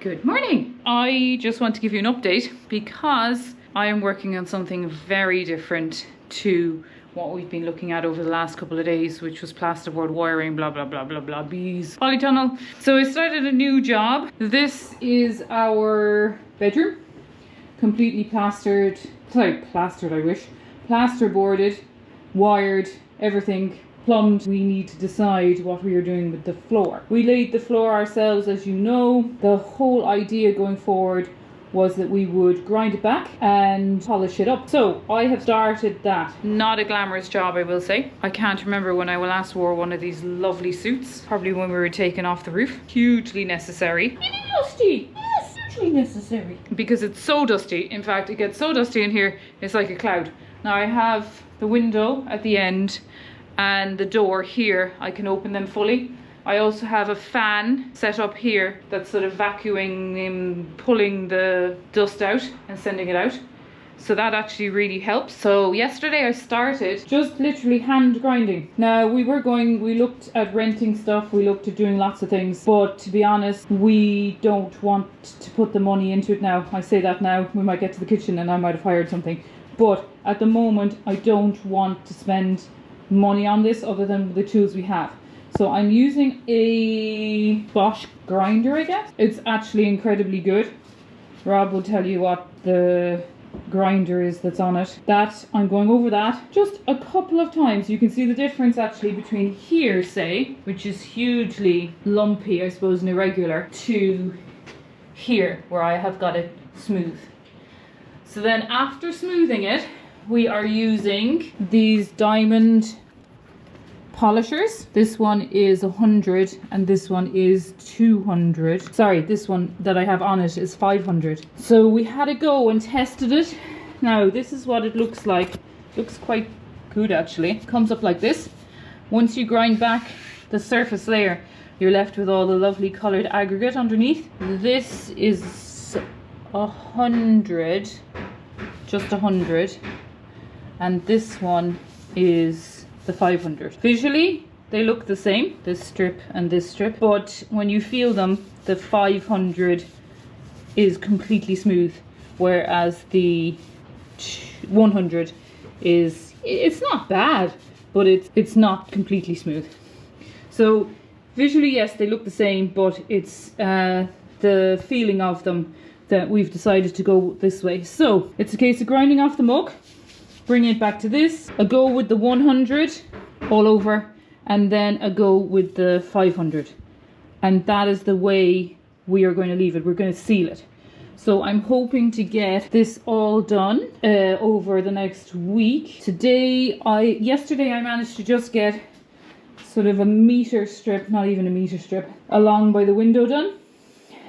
Good morning. I just want to give you an update because I am working on something very different to what we've been looking at over the last couple of days, which was plasterboard wiring, blah blah blah blah blah, bees, polytunnel. So I started a new job. This is our bedroom, completely plastered, plasterboarded, wired, everything plumbed. We need to decide what we are doing with the floor. We laid the floor ourselves, as you know. The whole idea going forward was that we would grind it back and polish it up. So I have started that. Not a glamorous job, I will say. I can't remember when I last wore one of these lovely suits. Probably when we were taking off the roof. Hugely necessary. Really dusty. Yes, hugely necessary. Because it's so dusty. In fact, it gets so dusty in here, it's like a cloud. Now I have the window at the end and the door here. I can open them fully. I also have a fan set up here that's sort of vacuuming and pulling the dust out and sending it out. So that actually really helps. So yesterday I started just literally hand grinding. Now we looked at renting stuff, we looked at doing lots of things, but to be honest, we don't want to put the money into it now. I say that now, we might get to the kitchen and I might have hired something. But at the moment, I don't want to spend money on this other than the tools we have. So I'm using a Bosch grinder, I guess. It's actually incredibly good. Rob will tell you what the grinder is that's on it. That, I'm going over that just a couple of times. You can see the difference actually between here, say, which is hugely lumpy, I suppose, and irregular, to here, where I have got it smooth. So then after smoothing it, we are using these diamond polishers. This one is 100 and this one is 200. Sorry, this one that I have on it is 500. So we had a go and tested it. Now this is what it looks like. Looks quite good actually. It comes up like this. Once you grind back the surface layer, you're left with all the lovely coloured aggregate underneath. This is 100, just 100, and this one is the 500. Visually, they look the same, this strip and this strip, but when you feel them, the 500 is completely smooth, whereas the 100 is, it's not bad, but it's not completely smooth. So visually, yes, they look the same, but it's the feeling of them that we've decided to go this way. So it's a case of grinding off the mug, bring it back to this, a go with the 100 all over, and then a go with the 500. And that is the way we are going to leave it. We're going to seal it. So I'm hoping to get this all done over the next week. Yesterday I managed to just get sort of a meter strip, not even a meter strip, along by the window done.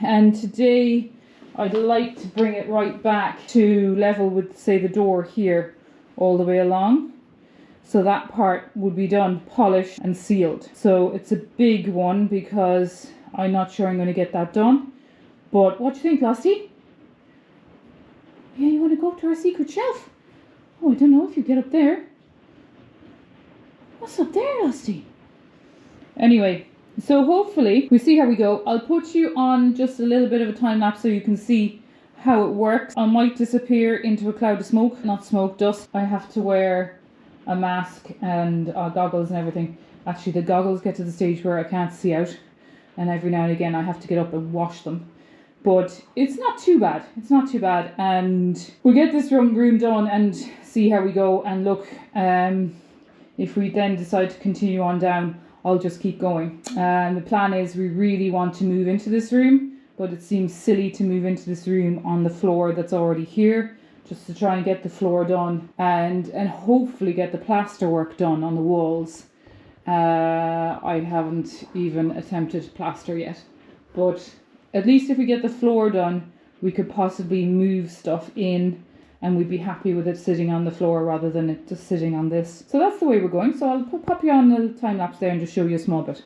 And today I'd like to bring it right back to level with, say, the door here, all the way along. So that part would be done, polished and sealed. So it's a big one because I'm not sure I'm going to get that done. But what do you think, Lassie? Yeah, you want to go up to our secret shelf? Oh, I don't know if you get up there. What's up there, Lassie? Anyway, so hopefully we see how we go. I'll put you on just a little bit of a time lapse so you can see how it works. I might disappear into a cloud of smoke, not smoke, dust. I have to wear a mask and goggles and everything. Actually, the goggles get to the stage where I can't see out, and every now and again I have to get up and wash them. But it's not too bad. It's not too bad, and we'll get this room done and see how we go. And look, if we then decide to continue on down, I'll just keep going. And the plan is we really want to move into this room, but it seems silly to move into this room on the floor that's already here, just to try and get the floor done and hopefully get the plaster work done on the walls. I haven't even attempted plaster yet, but at least if we get the floor done, we could possibly move stuff in and we'd be happy with it sitting on the floor rather than it just sitting on this. So that's the way we're going. So I'll pop you on the time lapse there and just show you a small bit.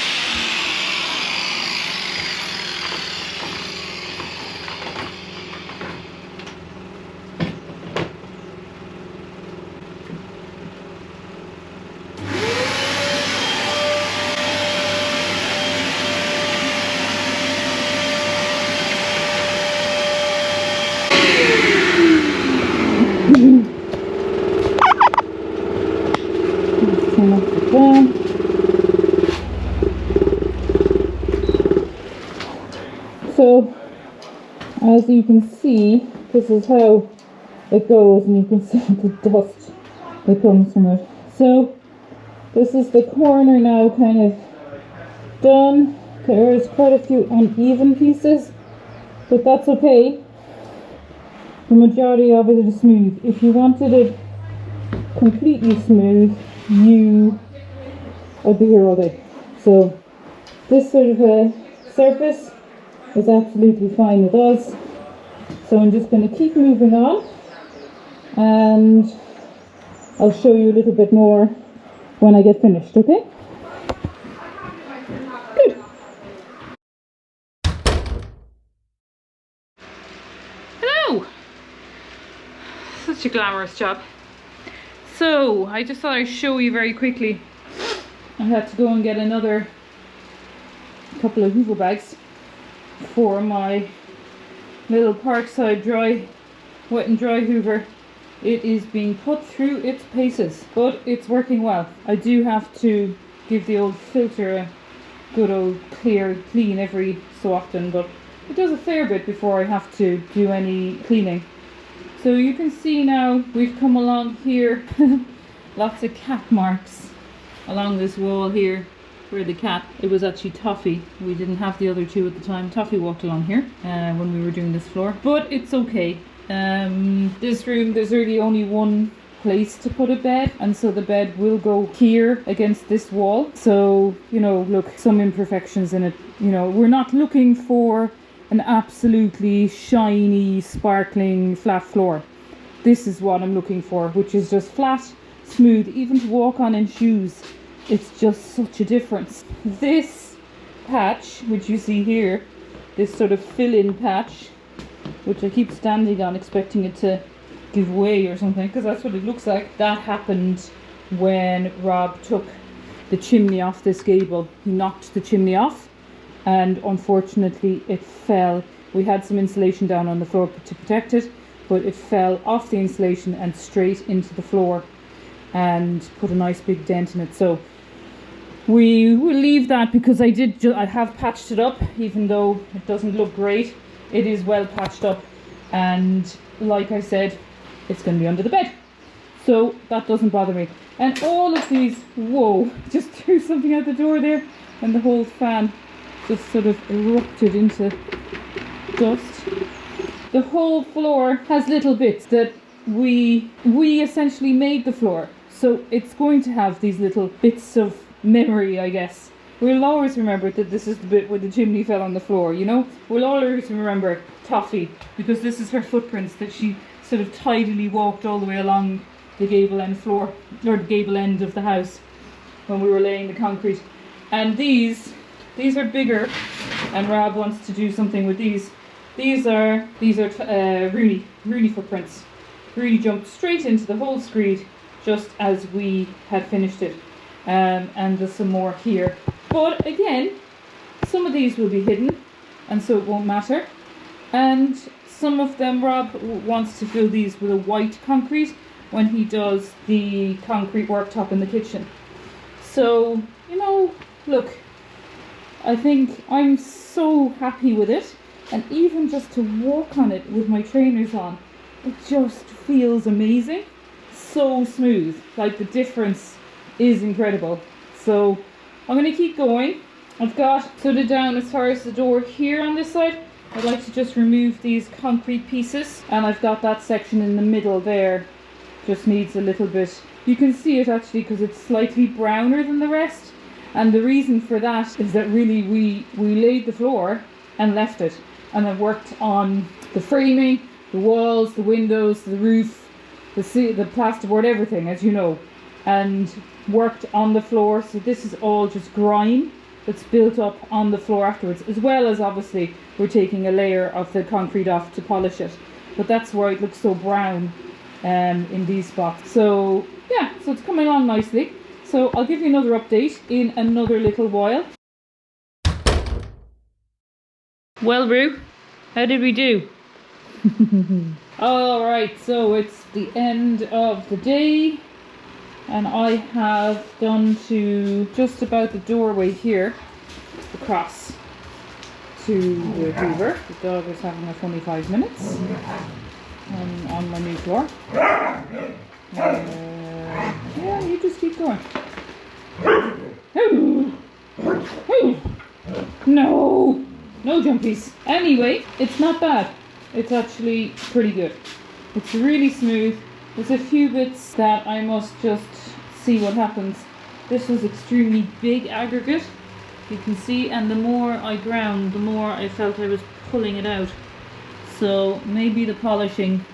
As you can see, this is how it goes, and you can see the dust that comes from it. So this is the corner now kind of done. There's quite a few uneven pieces, but that's okay. The majority of it is smooth. If you wanted it completely smooth, I'd be here all day. So this sort of a surface is absolutely fine with us. So I'm just going to keep moving on, and I'll show you a little bit more when I get finished, okay? Good. Hello! Such a glamorous job. So, I just thought I'd show you very quickly. I had to go and get another couple of Hoover bags for my little Parkside wet and dry Hoover. It is being put through its paces, but it's working well. I do have to give the old filter a good old clean every so often, but it does a fair bit before I have to do any cleaning. So you can see now we've come along here. Lots of cat marks along this wall here. Where the cat, it was actually Toffee. We didn't have the other two at the time. Toffee walked along here when we were doing this floor, but it's okay. This room, there's really only one place to put a bed, and so the bed will go here against this wall. So, you know, look, some imperfections in it. You know, we're not looking for an absolutely shiny, sparkling, flat floor. This is what I'm looking for, which is just flat, smooth, even to walk on in shoes. It's just such a difference. This patch, which you see here, this sort of fill-in patch, which I keep standing on expecting it to give way or something, because that's what it looks like. That happened when Rob took the chimney off this gable. He knocked the chimney off, and unfortunately it fell. We had some insulation down on the floor to protect it, but it fell off the insulation and straight into the floor and put a nice big dent in it. So we will leave that, because I have patched it up, even though it doesn't look great. It is well patched up, and like I said, it's going to be under the bed, so that doesn't bother me. And all of these, whoa, just threw something out the door there, and the whole fan just sort of erupted into dust. The whole floor has little bits that we essentially made the floor, so it's going to have these little bits of memory, I guess. We'll always remember that this is the bit where the chimney fell on the floor, you know? We'll always remember Toffee, because this is her footprints that she sort of tidily walked all the way along the gable end floor, or the gable end of the house, when we were laying the concrete. And these are bigger, and Rob wants to do something with these. These are Rooney footprints. Rooney jumped straight into the whole screed just as we had finished it. And there's some more here. But again, some of these will be hidden, and so it won't matter. And some of them, Rob wants to fill these with a white concrete when he does the concrete worktop in the kitchen. So, you know, look, I think I'm so happy with it. And even just to walk on it with my trainers on, it just feels amazing. So smooth. Like, the difference is incredible. So I'm going to keep going. I've got sort of down as far as the door here on this side. I'd like to just remove these concrete pieces, and I've got that section in the middle there. Just needs a little bit. You can see it actually because it's slightly browner than the rest, and the reason for that is that really we laid the floor and left it, and I worked on the framing, the walls, the windows, the roof, the plasterboard, everything, as you know, and worked on the floor. So this is all just grime that's built up on the floor afterwards, as well as obviously we're taking a layer of the concrete off to polish it, but that's why it looks so brown in these spots. So yeah, so it's coming along nicely. So I'll give you another update in another little while. Well, Roo, how did we do? Alright, so it's the end of the day, and I have done to just about the doorway here, across to the Hoover. The dog is having a funny 5 minutes on my new floor. Yeah, you just keep going. No! No jumpies. Anyway, it's not bad. It's actually pretty good. It's really smooth. There's a few bits that I must just see what happens. This was extremely big aggregate, you can see, and the more I ground, the more I felt I was pulling it out. So maybe the polishing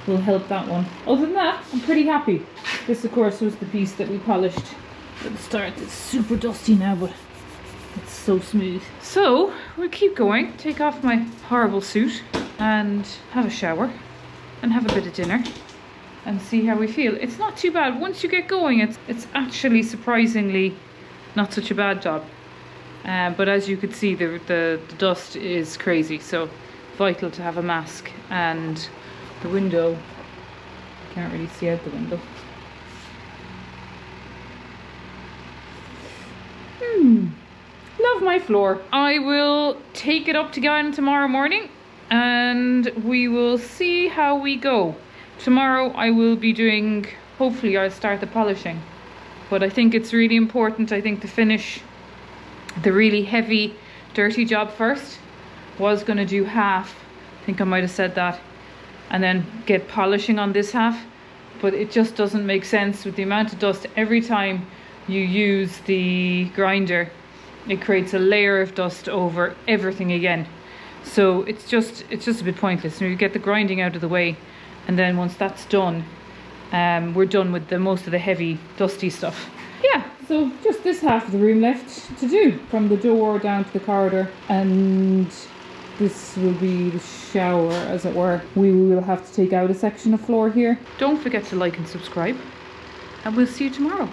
will help that one. Other than that, I'm pretty happy. This of course was the piece that we polished at the start. It's super dusty now, but it's so smooth. So we'll keep going, take off my horrible suit and have a shower and have a bit of dinner and see how we feel. It's not too bad. Once you get going, it's actually surprisingly not such a bad job. But as you could see, the dust is crazy, so vital to have a mask. And the window, you can't really see out the window. Love my floor. I will take it up to Gavin tomorrow morning and we will see how we go. Tomorrow I will be doing, hopefully I'll start the polishing. But I think it's really important, I think, to finish the really heavy, dirty job first. Was going to do half, I think I might have said that, and then get polishing on this half. But it just doesn't make sense with the amount of dust. Every time you use the grinder, it creates a layer of dust over everything again. So it's just a bit pointless. You get the grinding out of the way, and then once that's done, we're done with most of the heavy, dusty stuff. Yeah, so just this half of the room left to do, from the door down to the corridor, and this will be the shower, as it were. We will have to take out a section of floor here. Don't forget to like and subscribe, and we'll see you tomorrow.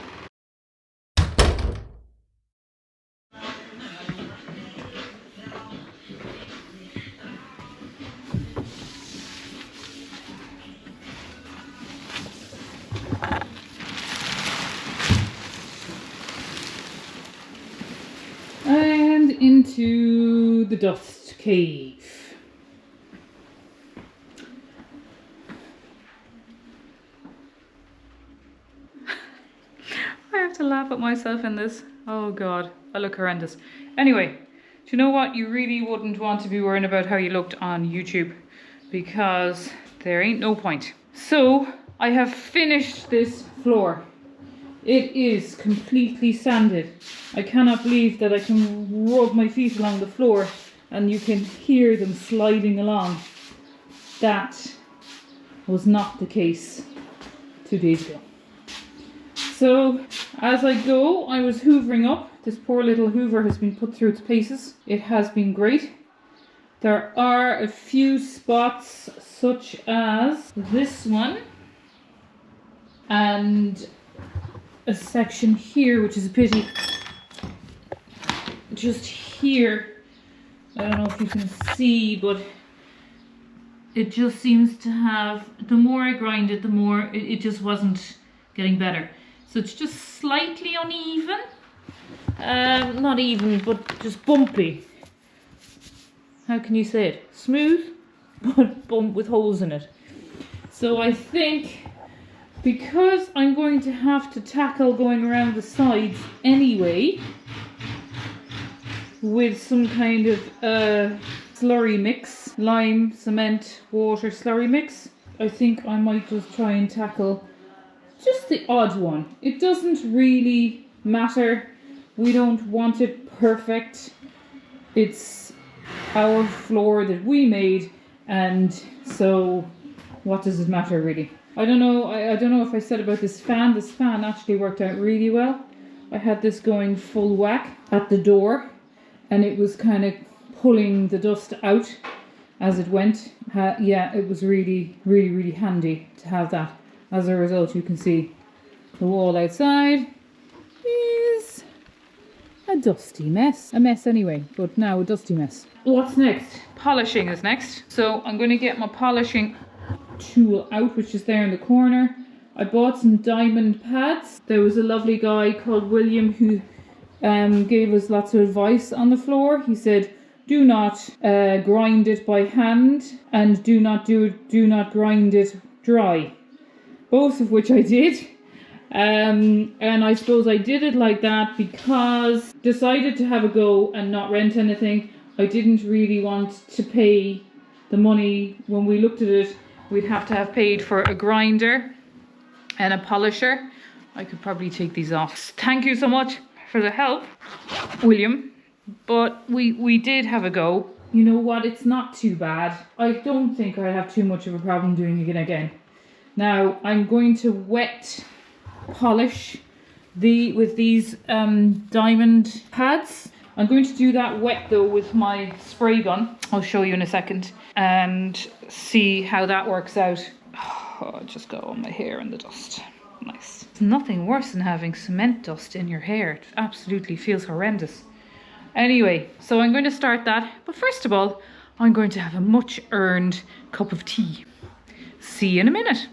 And into the dust cave. I have to laugh at myself in this. Oh God, I look horrendous. Anyway, do you know what? You really wouldn't want to be worrying about how you looked on YouTube, because there ain't no point. So I have finished this floor. It is completely sanded. I cannot believe that I can rub my feet along the floor and you can hear them sliding along. That was not the case 2 days ago. So as I go, I was hoovering up. This poor little hoover has been put through its paces. It has been great. There are a few spots, such as this one and a section here, which is a pity. Just here, I don't know if you can see, but it just seems to have, the more I grind it, the more it just wasn't getting better. So it's just slightly uneven, not even, but just bumpy. How can you say it? Smooth, but bump with holes in it. So I think, because I'm going to have to tackle going around the sides anyway with some kind of slurry mix, lime, cement, water slurry mix, I think I might just try and tackle just the odd one. It doesn't really matter. We don't want it perfect. It's our floor that we made, and so what does it matter really? I don't know. I don't know if I said about this fan. This fan actually worked out really well. I had this going full whack at the door, and it was kind of pulling the dust out as it went. Yeah, it was really, really, really handy to have that. As a result, you can see the wall outside is a dusty mess. A mess anyway, but now a dusty mess. What's next? Polishing is next. So I'm going to get my polishing tool out, which is there in the corner. I bought some diamond pads. There was a lovely guy called William who gave us lots of advice on the floor. He said do not grind it by hand, and do not grind it dry. Both of which I did. And I suppose I did it like that because decided to have a go and not rent anything. I didn't really want to pay the money. When we looked at it, we'd have to have paid for a grinder and a polisher. I could probably take these off. Thank you so much for the help, William. But we did have a go. You know what? It's not too bad. I don't think I have too much of a problem doing it again. Now I'm going to wet polish with these diamond pads. I'm going to do that wet though with my spray gun. I'll show you in a second and see how that works out. Oh, just got all my hair in the dust. Nice. It's nothing worse than having cement dust in your hair. It absolutely feels horrendous. Anyway, so I'm going to start that. But first of all, I'm going to have a much earned cup of tea. See you in a minute.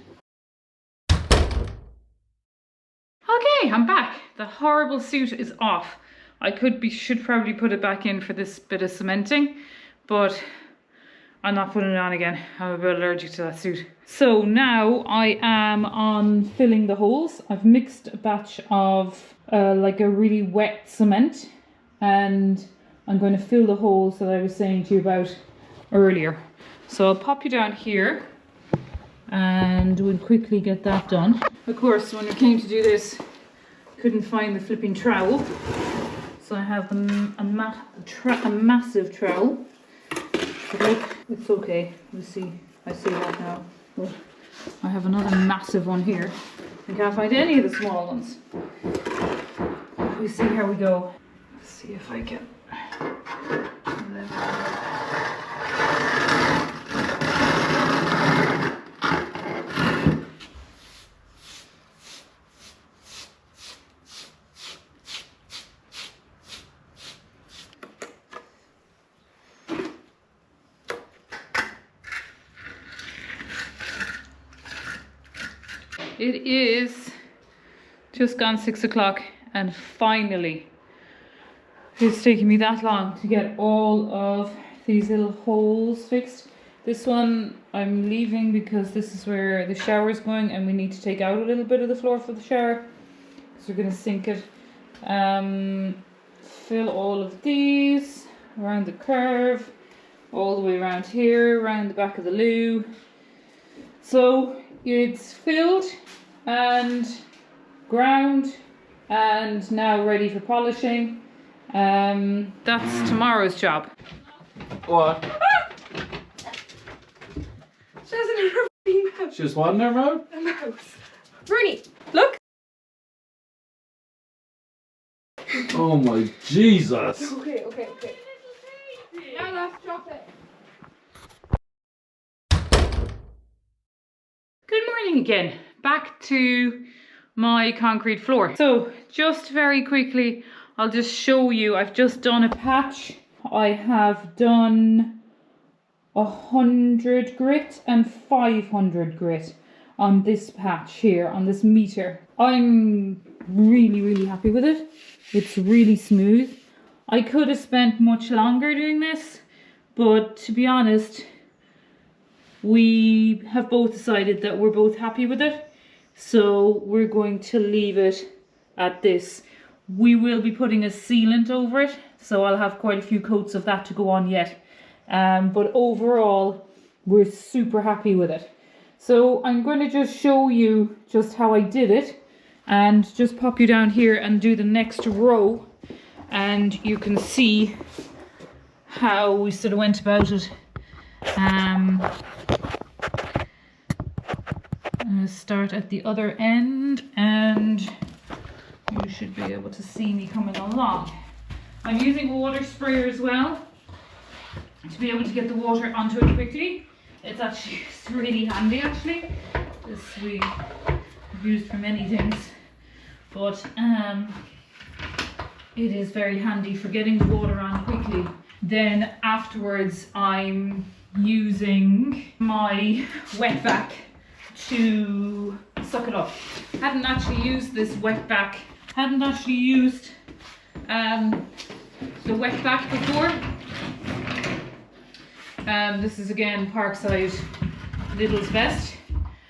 Okay, I'm back. The horrible suit is off. I should probably put it back in for this bit of cementing, but I'm not putting it on again. I'm a bit allergic to that suit. So now I am on filling the holes. I've mixed a batch of like a really wet cement, and I'm going to fill the holes that I was saying to you about earlier. So I'll pop you down here and we'll quickly get that done. Of course, when it came to do this, couldn't find the flipping trowel. So I have a massive trowel. But look, it's okay. I see that now. But I have another massive one here. I can't find any of the small ones. We see how we go. Let's see if I can. It is just gone 6 o'clock and finally it's taken me that long to get all of these little holes fixed. This one I'm leaving because this is where the shower is going and we need to take out a little bit of the floor for the shower because we're going to sink it. Fill all of these around the curve, all the way around here, around the back of the loo. So it's filled and ground and now ready for polishing. That's tomorrow's job. What? She has an Arabian mouse. She was what in her mouth? A mouse. Rooney, look. Oh my Jesus. Okay. Now let's drop it. Good morning again. Back to my concrete floor. So just very quickly, I'll just show you. I've just done a patch. I have done 100 grit and 500 grit on this patch here, on this meter. I'm really happy with it. It's really smooth. I could have spent much longer doing this, but to be honest, we have both decided that we're both happy with it. So we're going to leave it at this. We will be putting a sealant over it, so I'll have quite a few coats of that to go on yet. But overall, we're super happy with it. So I'm going to just show you just how I did it and just pop you down here and do the next row, and you can see how we sort of went about it. Start at the other end and you should be able to see me coming along. I'm using a water sprayer as well to be able to get the water onto it quickly. It's really handy actually. This we've used for many things, but it is very handy for getting the water on quickly. Then afterwards I'm using my wet vac to suck it up. Hadn't actually used this wet vac. Hadn't actually used the wet vac before, This is again Parkside Lidl's Best.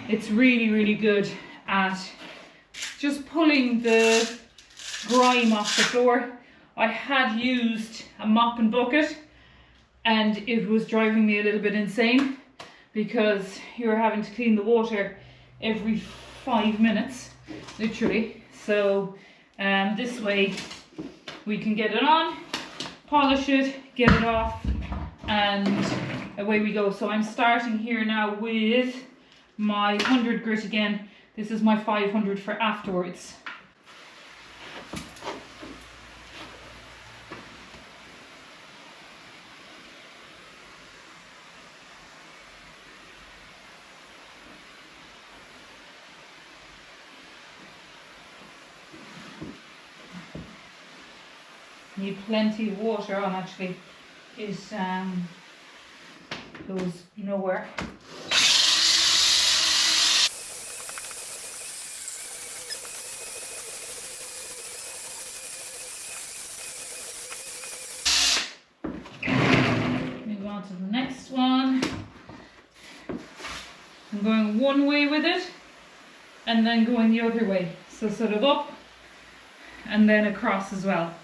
It's really, really good at just pulling the grime off the floor. I had used a mop and bucket and it was driving me a little bit insane because you're having to clean the water every 5 minutes, literally. So this way we can get it on, polish it, get it off, and away we go. So I'm starting here now with my 100 grit again. This is my 500 for afterwards. Need plenty of water on, actually. It goes nowhere. Move on to the next one. I'm going one way with it and then going the other way. So sort of up and then across as well.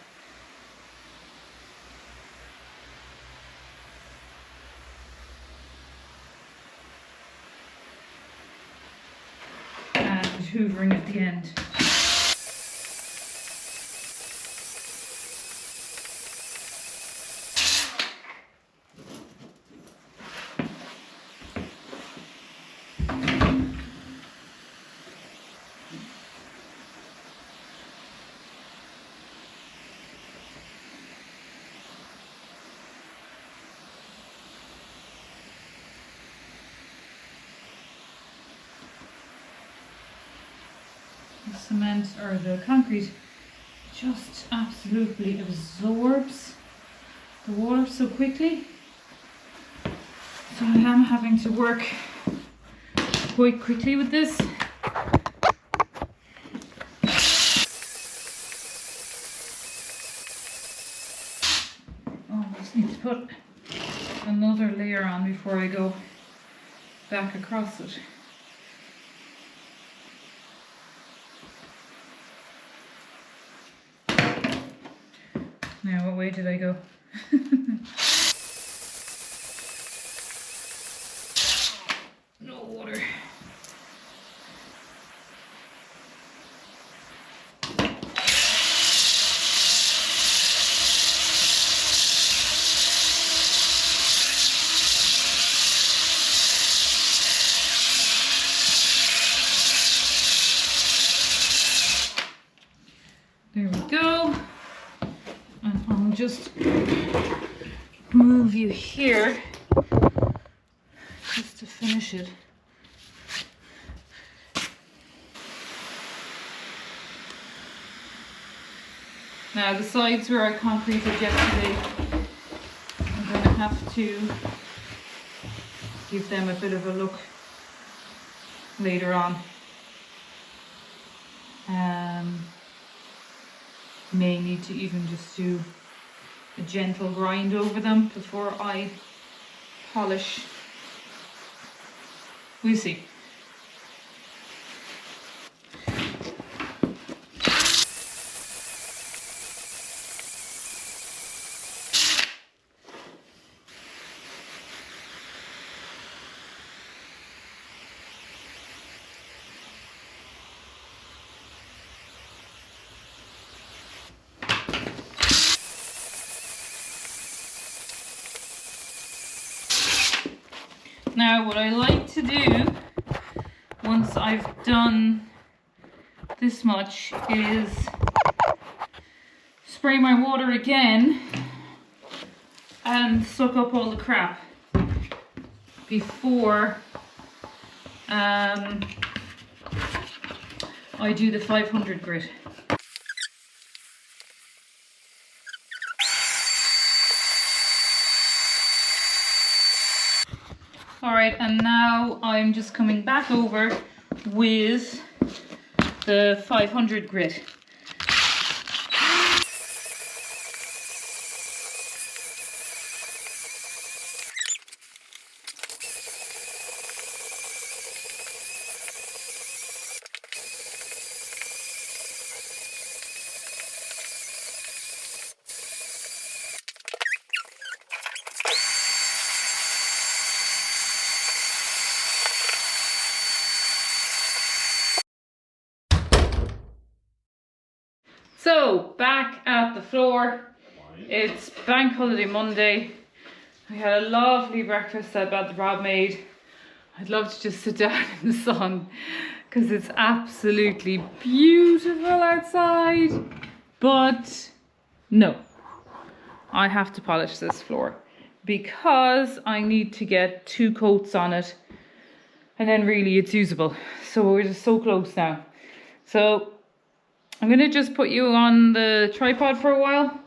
Hoovering at the end. The cement or the concrete just absolutely absorbs the water so quickly, so I am having to work quite quickly with this. Oh, I just need to put another layer on before I go back across it. Now, what way did I go? No water. There we go. Just move you here just to finish it. Now the sides where I concreted yesterday, I'm going to have to give them a bit of a look later on. May need to even just do a gentle grind over them before I polish. We'll see. Now what I like to do once I've done this much is spray my water again and suck up all the crap before I do the 500 grit. Alright, and now I'm just coming back over with the 500 grit. So, back at the floor. It's Bank Holiday Monday. We had a lovely breakfast that Rob made. I'd love to just sit down in the sun because it's absolutely beautiful outside. But no, I have to polish this floor because I need to get 2 coats on it and then really it's usable. So we're just so close now. So I'm going to just put you on the tripod for a while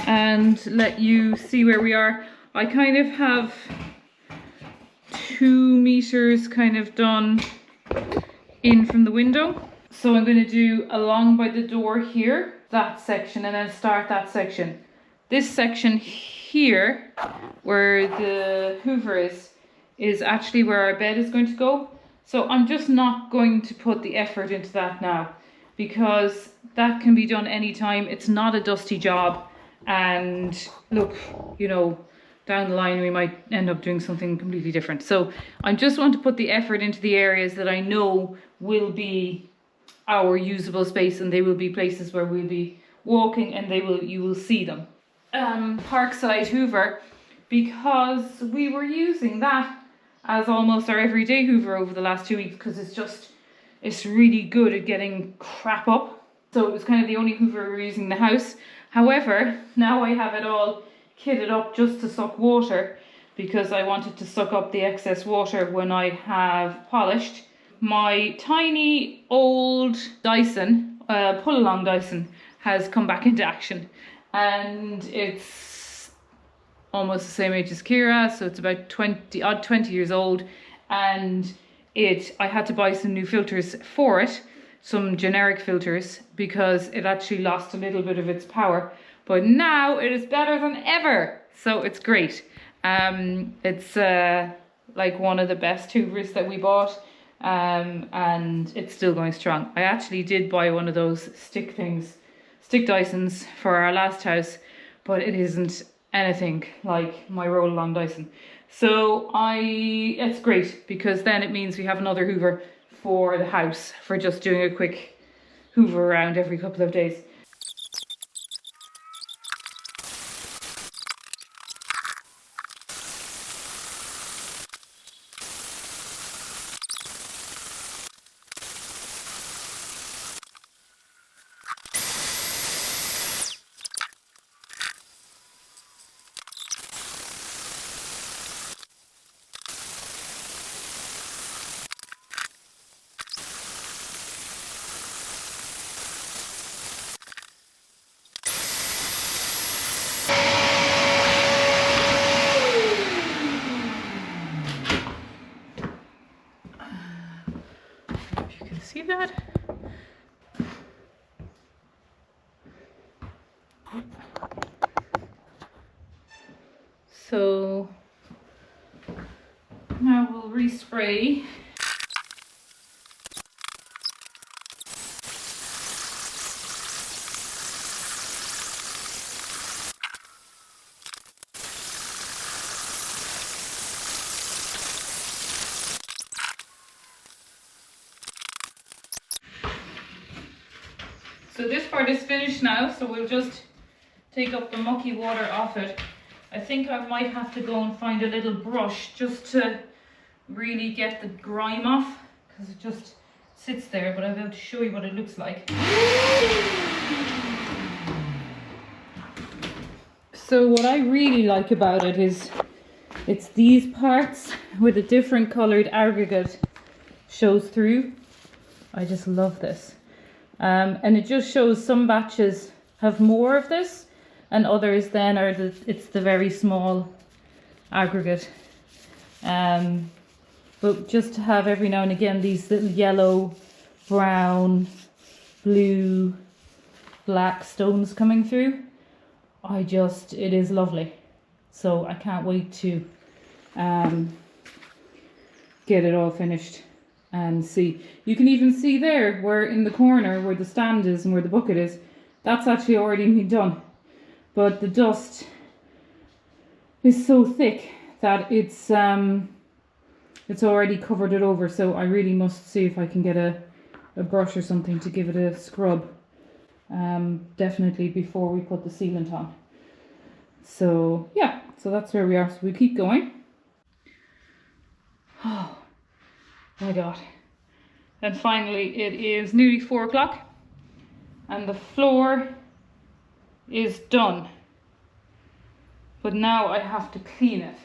and let you see where we are. I kind of have 2 meters kind of done in from the window. So I'm going to do along by the door here, that section, and then start that section. This section here, where the Hoover is actually where our bed is going to go. So I'm just not going to put the effort into that now because that can be done anytime. It's not a dusty job. And look, you know, down the line we might end up doing something completely different. So I just want to put the effort into the areas that I know will be our usable space, and they will be places where we'll be walking and you will see them. Parkside Hoover, because we were using that as almost our everyday Hoover over the last 2 weeks because it's really good at getting crap up. So it was kind of the only Hoover we were using in the house. However, now I have it all kitted up just to suck water because I wanted to suck up the excess water when I have polished. My tiny old Dyson, pull-along Dyson, has come back into action, and it's almost the same age as Kira, so it's about 20 years old, and I had to buy some new filters for it, some generic filters, because it actually lost a little bit of its power. But now it is better than ever, so it's great. It's like one of the best Hoovers that we bought, and it's still going strong. I actually did buy one of those stick Dysons for our last house, but it isn't anything like my roll-along Dyson. So it's great because then it means we have another Hoover for the house for just doing a quick Hoover around every couple of days. See that? So now we'll respray. So this part is finished now, so we'll just take up the mucky water off it. I think I might have to go and find a little brush just to really get the grime off, because it just sits there, but I'll be able to show you what it looks like. So what I really like about it is it's these parts with a different coloured aggregate shows through. I just love this. And it just shows some batches have more of this and others then it's the very small aggregate. But just to have every now and again these little yellow, brown, blue, black stones coming through, it is lovely. So I can't wait to get it all finished and see. You can even see there where in the corner where the stand is and where the bucket is, that's actually already been done. But the dust is so thick that it's already covered it over, so I really must see if I can get a brush or something to give it a scrub. definitely before we put the sealant on. So yeah, so that's where we are. So we keep going. Oh my god. And finally it is nearly 4 o'clock and the floor is done. But now I have to clean it.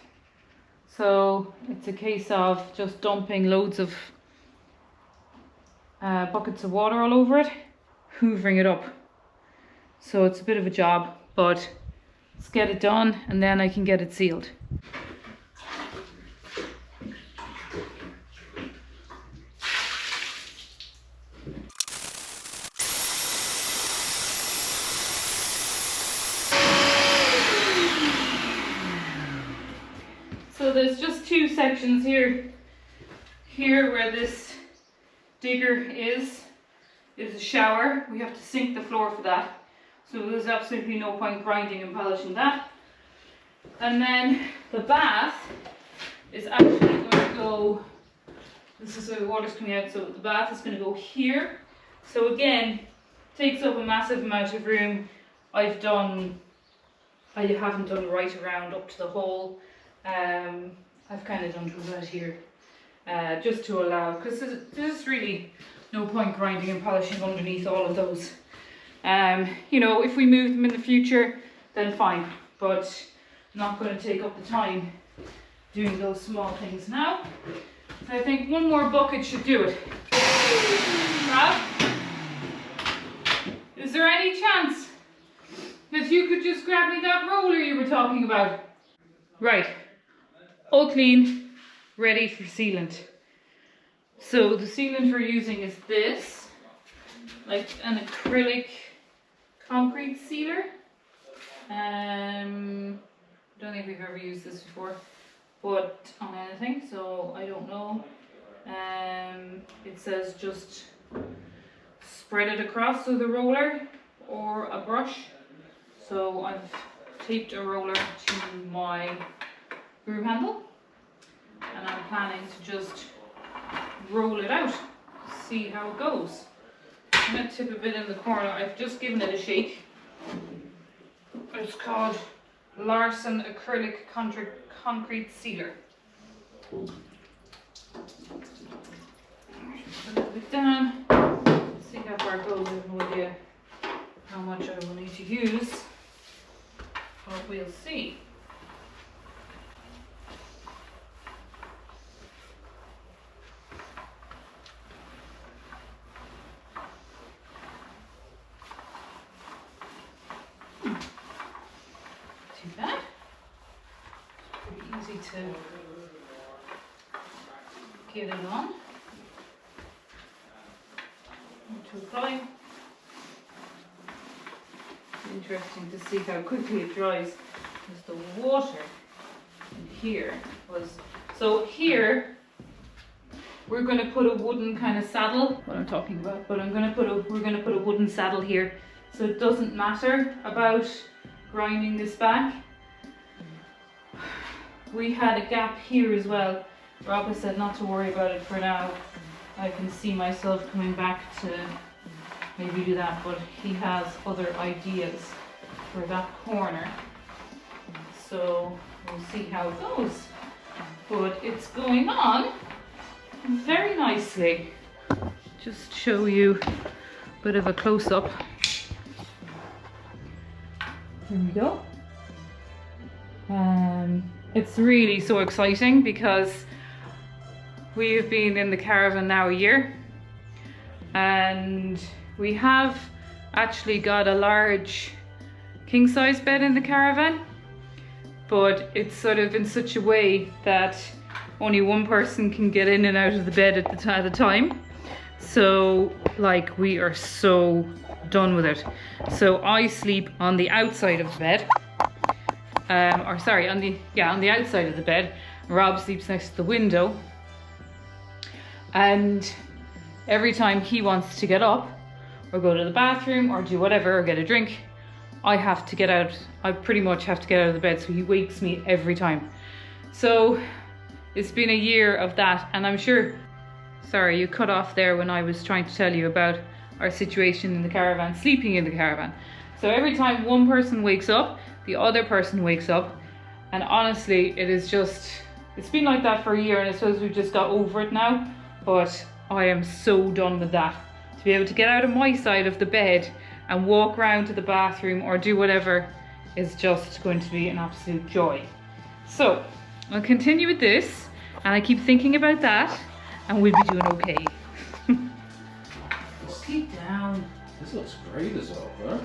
So it's a case of just dumping loads of buckets of water all over it, hoovering it up. So it's a bit of a job, but let's get it done and then I can get it sealed. So there's just 2 sections here. Here where this digger is a shower. We have to sink the floor for that. So there's absolutely no point grinding and polishing that. And then the bath is actually going to go, this is where the water's coming out, so the bath is going to go here. So again, takes up a massive amount of room. I haven't done right around up to the hole. I've kind of done to about here, just to allow, because there's really no point grinding and polishing underneath all of those. You know, if we move them in the future, then fine, but I'm not going to take up the time doing those small things now. So I think 1 more bucket should do it. Rob, is there any chance that you could just grab me that roller you were talking about? Right, all clean, ready for sealant. So the sealant we're using is this, like an acrylic concrete sealer. Don't think we've ever used this before, but on anything, so I don't know. It says just spread it across with a roller or a brush. So I've taped a roller to my broom handle and I'm planning to just roll it out, see how it goes. I'm going to tip a bit in the corner. I've just given it a shake. It's called Larson Acrylic Concrete Sealer. Put a little bit down, see how far it goes. I have no idea how much I will need to use, but we'll see. Too bad. Pretty easy to get it on. To apply. Interesting to see how quickly it dries, because the water in here was, so here we're going to put a wooden kind of saddle, what I'm talking about, but we're going to put a wooden saddle here, so it doesn't matter about grinding this back. We had a gap here as well. Rob said not to worry about it for now. I can see myself coming back to maybe do that, but he has other ideas for that corner. So we'll see how it goes. But it's going on very nicely. Just show you a bit of a close-up. There we go. It's really so exciting because we've been in the caravan now a year and we have actually got a large king-size bed in the caravan, but it's sort of in such a way that only one person can get in and out of the bed at a time. So like, we are so done with it. So I sleep on the outside of the bed, on the outside of the bed. Rob sleeps next to the window, and every time he wants to get up or go to the bathroom or do whatever or get a drink, I have to get out. I pretty much have to get out of the bed, so he wakes me every time. So it's been a year of that, and I'm sure, sorry, you cut off there when I was trying to tell you about our situation in the caravan, sleeping in the caravan. So every time one person wakes up, the other person wakes up. And honestly, it is just, it's been like that for a year, and I suppose we've just got over it now. But I am so done with that. To be able to get out of my side of the bed and walk around to the bathroom or do whatever is just going to be an absolute joy. So I'll continue with this, and I keep thinking about that, and we'll be doing okay. Just keep down. This looks great as well, huh?